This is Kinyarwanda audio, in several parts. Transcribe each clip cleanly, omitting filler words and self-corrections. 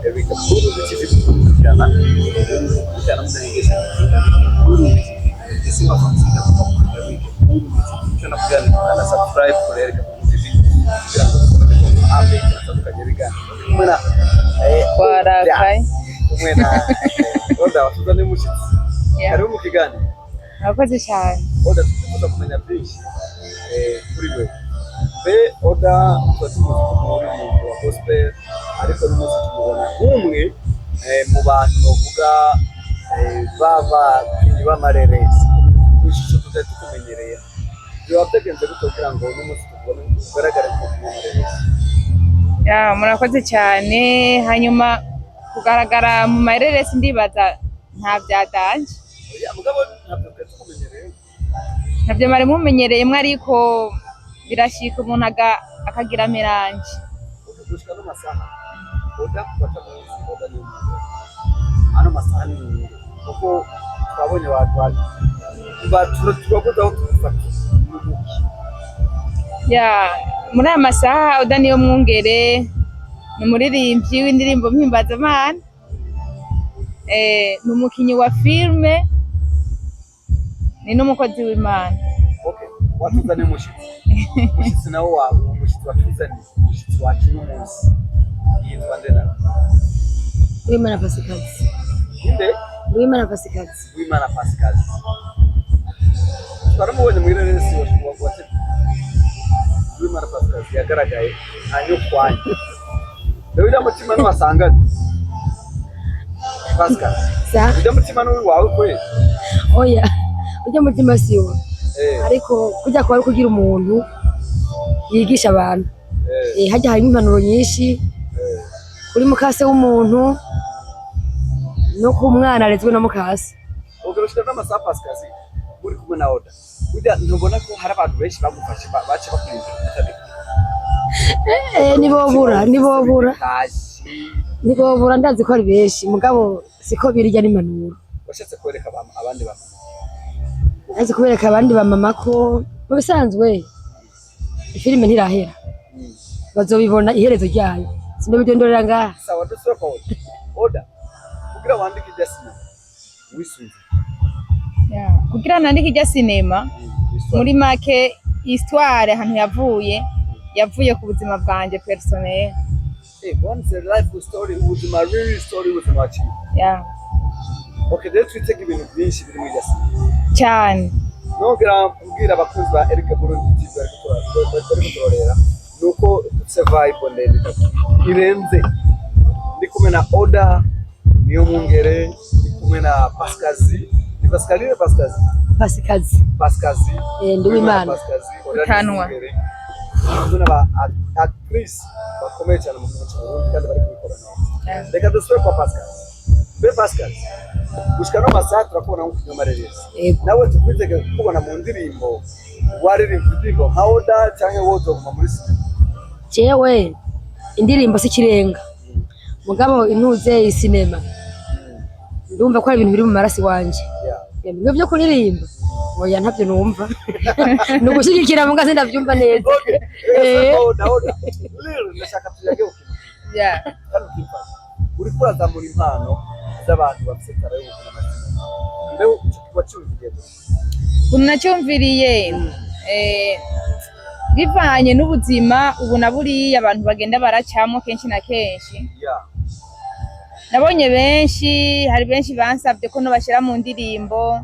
Erika Buru bichivikurikirana cyane muzengesha isi bafunzika kuko Erika Buru bichivikurikirana kugira na subscribe kuri Erika Buru TV kugira ngo tukomeze update atandukanye bigana kumena warakai kumena onda watuzane mushitsi ari mu kiganiro akoze cyane onda tuza kumenya byinshi kuri we be oda twatumuzi wa gospel ariko n'umunsi tumubona nk'umwe mu bantu bavuga baba b'amareresi ishusho tutari tukumenyereye biba byagenze gute kugira ngo n'umunsi tubone kugaragara nk'amareresi murakoze cyane hanyuma kugaragara mu mareresi ndibaza nta byadanje mugabo ntabwo twari tukumenyereye ntabyo mari mumenyereye mwe ariko birashika umuntu akagira melange gushika no masaha oda batamuzi oda ni ano masaha ni kuko twabonye abantu turakudaho tufata muri aya masaha oda niyo mwungere ni umuririmbyi w'indirimbo mpimbazamana ni umukinnyi wa filime ni n'umukozi w'Imana. Watuzane mushitsi nawe wawe mushitsi watuzane mushitsi wacu n'umunsi yitwa ndena Uwimana Pasikazi Uwimana Pasikazi twaramubonye muri reresi wate Uwimana Pasikazi yagaragaye hanyo kwanya rero ujya mutima no wasangana Pasikazi ujya mutima no wawe kwe oya ujya mutima siwo ariko kujya kwa kugira umuntu yigisha abantu hajya hari impanuro nyinshi kuri mukase w'umuntu no ku mwana arezwe na mukase ugarushika n'amasaha Pasikazi uri kumwe na oda ujya ntubona ko hari abantu benshi bagufashe bace bakwinjira nibobura ndazi ko ari benshi mugabo siko birya n'impanuro washatse kwereka abandi bamama azi kubereka abandi bamama ko mu bisanzwe filime ntirahera bazobibona iherezo ryayo sino bidondorera ngaha sawa dusoko oda kugira wandike ijya sinema wisunze kugira nandike ijya sinema muri make histoire ahantu yavuye ku buzima bwanjye personnel one is a life story ubuzima real story ubuzima wacu okay rero twitege ibintu byinshi biri mu ijya sinema cyane nongera kubwira abakunzi ba Erika Buru TV bari kutorera nuko survive ndende irenze ndi kumwe na oda niyo mwungere ndi kumwe na Pasikazi ni Pasikazi ndi Uwimana tanwa nduna ba actrice bakomeye cyane mu gihugu cy'u kandi bari kubikora neza reka dusubire kwa Pasikazi gushika no masaha turakubona nko kunyomarereza nawe tukwitege kubona mu ndirimbo waririmba indirimbo nka oda cyangwa wozoguma muri sinema jewe indirimbo sikirenga mugabo intuze isinema ndumva ko ari ibintu biri mu marasi wanje ibyo byo kuririmba oya ntabyo numva nugushigikira mu gaze ndavyumva neza oda rero ndashaka tuyage ukimva uri kurazamura impano z'abantu bafite tarayo n'amasinema mbeo wacyumviye unacyumviriye bivanye n'ubuzima ubona buri abantu bagenda baracamo kenshi na kenshi nabonye hari benshi bansabye ko no bashira mu ndirimbo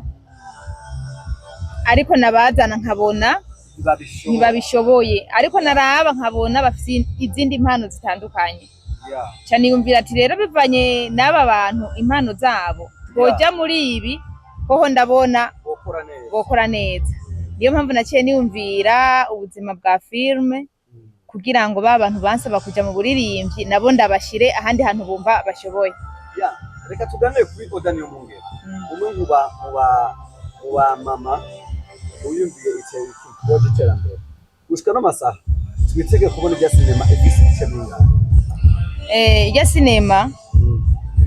ariko nabazana nkabona ntibabishoboye ariko naraba nkabona bafite izindi impano zitandukanye cyane yumvira ati rero bivanye n'aba bantu impano zabo boja muri ibi hoho ndabona bokora neza niyo mpamvu naciye niyumvira ubuzima bwa filme kugira ngo ba bantu bansaba kuja mu buririmbyi nabo ndabashire ahandi hantu bumva bashoboye reka tuganire kuri oda niyo mwungere umwe mu ba mama uyumviye ikintu cy'iterambere gushika n'amasaha twitege kubona ijya sinema ifise bingana ijya sinema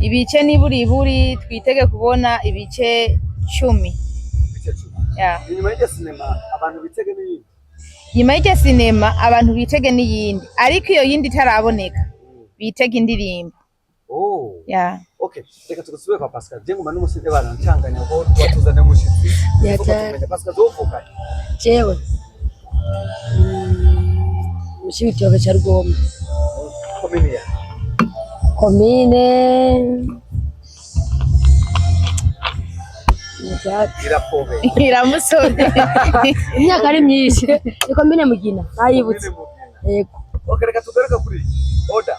ibice niburi twitege kubona ibice 10 inyuma y'ijya sinema abantu bitege n'iyindi nyuma y'ijya sinema abantu bitege n'iyindi ariko iyo yindi itaraboneka bitega indirimbo. Yeah. Okay, reka tugusubire kwa Pascal. Je ngoma n'umusinde bana ncanganya ko watuzane mushitsi. Yata. Pascal zovuka. Jewe. Mushibitoke cha Rugombo. Komine ya. Komine. Irapobe. Iramusore. Imyaka ari myinshi. Ni komine Mugina. Nayibutse. Yego. Okay, reka tugaruka kuri Oda.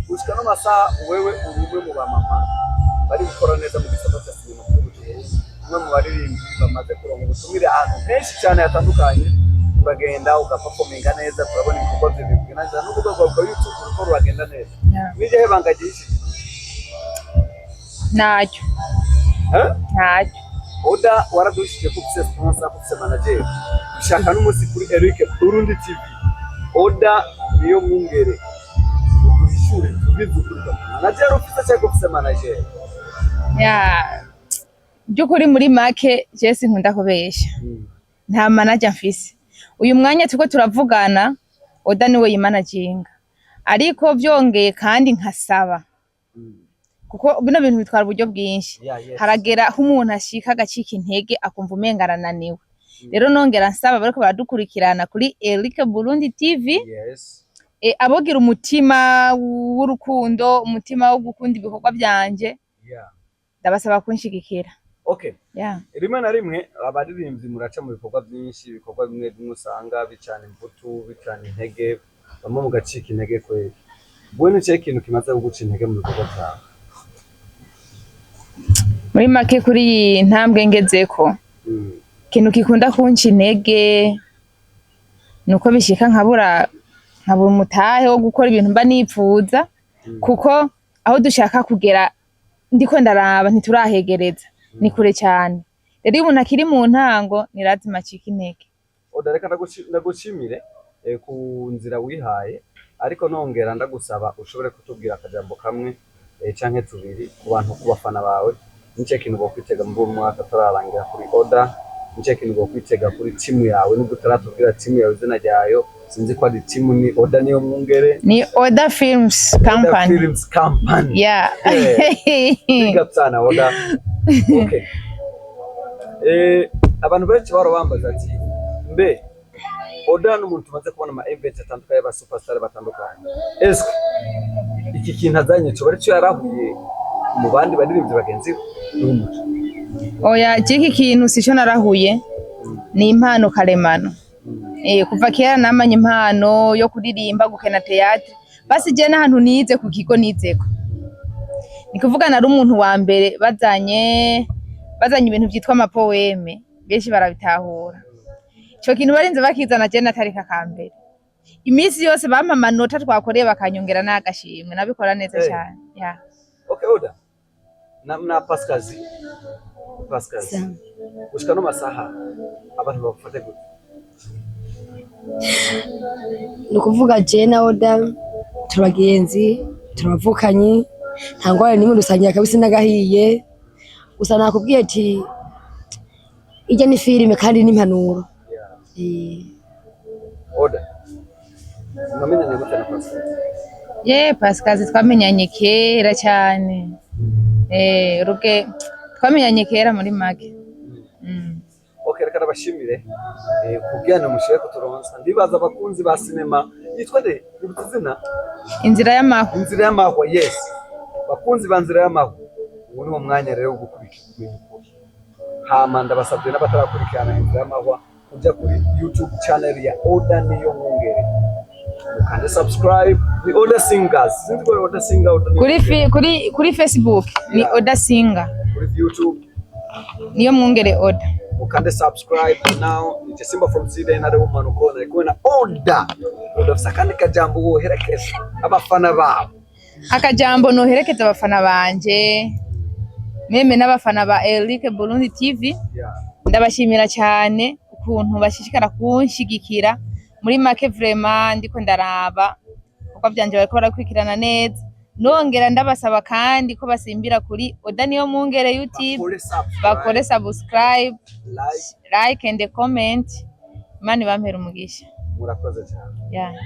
Ushika no masaha wewe urumwe mu bamama bari gukora neza mu gisata cya sinema cy'ubucuruzi. Umwe mu baririmbi bamaze kuronka ubutumire ahantu henshi cyane hatandukanye. Uragenda ugaperforminga neza, turabona ibikorwa bye bigenda neza n'urubuga rwa YouTube ruko ruragenda neza. Nije hebanga gishi. Ntacyo. Ntacyo. Oda waradushije ku sponsor ku manager. Ushaka n'umunsi kuri Eric Burundi TV. Oda niyo mwungere. Manager ufite cyangwa ufite manager? Byukuri muri make Jesse nkunda kubesha. Nta manager mfise. Uyu mwanya tuko turavugana Oda niwe yimanaginga. Ariko vyongeye kandi nkasaba. Kuko bino bintu bitwara uburyo bwinshi. Haragera aho umuntu ashika agacika intege akumva umenga arananiwe. Rero nongera nsaba bariko baradukurikirana kuri Eric Burundi TV. Abogira umutima w'urukundo, umutima wo gukunda ibikorwa byanje. Ndabasaba kunshigikira. Okay. Rimwe na rimwe abaririmbyi muraca mu bikorwa byinshi, ibikorwa bimwe bimwe usanga bicana imbuto, bicana intege, bamwe mu gacika intege kwe. Bwe ni cyo kintu kimaze guca intege mu bikorwa byawe. Muri make kuri iyi ntambwe ngezeko. Kintu kikunda kunca intege nuko bishika nkabura umutahe wo gukora ibintu mba nipfuza kuko aho dushaka kugera ndiko ndaraba ntiturahegereza ni kure cyane. Rero iyo umuntu akiri mu ntango ni lazima acika intege. Oda reka ndagushimire ku nzira wihaye, ariko nongera ndagusaba ushobore kutubwira akajambo kamwe canke tubiri ku bantu ku bafana bawe. Nice kintu bo kwitega mu mwaka turarangira kuri Oda, nice kintu bo kwitega kuri timu yawe nubwo taratubwira timu yawe izina ryayo. Sinzi ko ari timu ni Oda niyo mwungere. Ni Oda Films Company. Oda Films Company. Yeah. Sana Oda. Okay. Abantu benshi baro bambaza ati mbe Oda n'umuntu maze kubona ama event atandukanye ba superstar batandukanye. Eske iki kintu azanye cyo bari cyo yarahuye mu bandi baririmbyi bagenzi n'umuco. Oya, iki kintu sico narahuye. Ni impano karemano. Kuva kera namanye impano yo kuririmba gukena theatre. Basi je n'ahantu nize ku kigo nizeko. Ni kuvuga nari umuntu wa mbere bazanye ibintu byitwa amapoeme. Benshi barabitahura. Cyo kintu barinze bakizana je natarika kambere. Imisi yose bampa amanota twakoreye bakanyongera n'agashimwe nabikora neza cyane. Okay Oda. Na Pascal. Ushika no masaha abantu bafate gute? Nukuvuga je na Oda turabagenzi, turabavukanyi, nta ngwara nimwe dusangira kabisa nagahiye. Gusa nakubwiye ati ijya ni filime kandi n'impanuro. Oda. Mwamenyanye gute na Pascal? Pascal twamenyanye kera cyane. Ruke twamenyanye kera muri make. Okay, reka nabashimire kugana mushire kuturonsa. Ndibaza abakunzi ba sinema yitwa de ubutizina Inzira y'amahwa. Inzira y'amahwa, yes. Bakunzi banzira y'amahwa. Ubu ni umwanya rero gukurikira. Hama ndabasabye n'batarakurikirana Inzira y'amahwa kujya kuri YouTube channel ya Oda niyo mwungere. Mukande subscribe ni Oda Singers. Sinzi ko Oda Singer kuri Facebook ni Oda Singer. Kuri YouTube niyo mwungere Oda. Mukande subscribe now. It's a Simba from Sweden na woman ukona ikona Oda. Oda sakane kajambo wo herekeza abafana babo. Akajambo no herekeza abafana banje. Meme n'abafana ba Eric Burundi TV. Ndabashimira cyane ukuntu bashishikara kunshigikira. Muri make vraiment ndiko ndaraba kuko byanje bariko barakwikirana neza. Nongera ndabasaba kandi ko basimbira kuri Oda niyo mwungere YouTube. Bakore subscribe, like and comment. Mani bampera umugisha. Murakoze cyane.